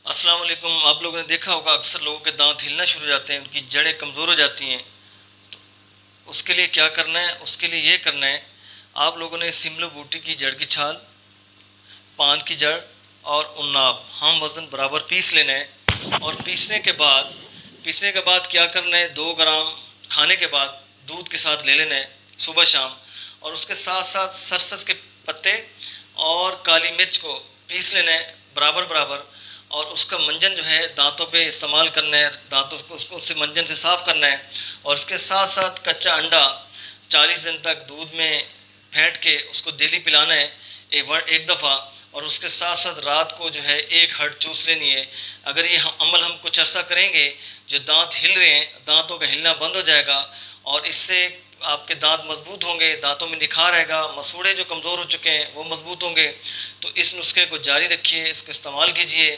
अस्सलाम वालेकुम। आप लोगों ने देखा होगा अक्सर लोगों के दांत हिलना शुरू हो जाते हैं, उनकी जड़ें कमज़ोर हो जाती हैं। उसके लिए क्या करना है? उसके लिए ये करना है, आप लोगों ने सिमलो बूटी की जड़ की छाल, पान की जड़ और उन्नाब हम वज़न बराबर पीस लेना है। और पीसने के बाद क्या करना है, 2 ग्राम खाने के बाद दूध के साथ ले लेना है सुबह शाम। और उसके साथ साथ सरसों के पत्ते और काली मिर्च को पीस लेना है बराबर बराबर। और उसका मंजन जो है दांतों पे इस्तेमाल करना है, दांतों को उसको उससे मंजन से साफ़ करना है। और उसके साथ साथ कच्चा अंडा 40 दिन तक दूध में फेंट के उसको डेली पिलाना है, एक दफ़ा। और उसके साथ साथ रात को जो है एक हर्ड चूस लेनी है। अगर ये अमल हम कुछ अर्सा करेंगे, जो दांत हिल रहे हैं दांतों का हिलना बंद हो जाएगा। और इससे आपके दांत मजबूत होंगे, दांतों में निखार आएगा, मसूड़े जो कमज़ोर हो चुके हैं वो मजबूत होंगे। तो इस नुस्खे को जारी रखिए, इसका इस्तेमाल कीजिए।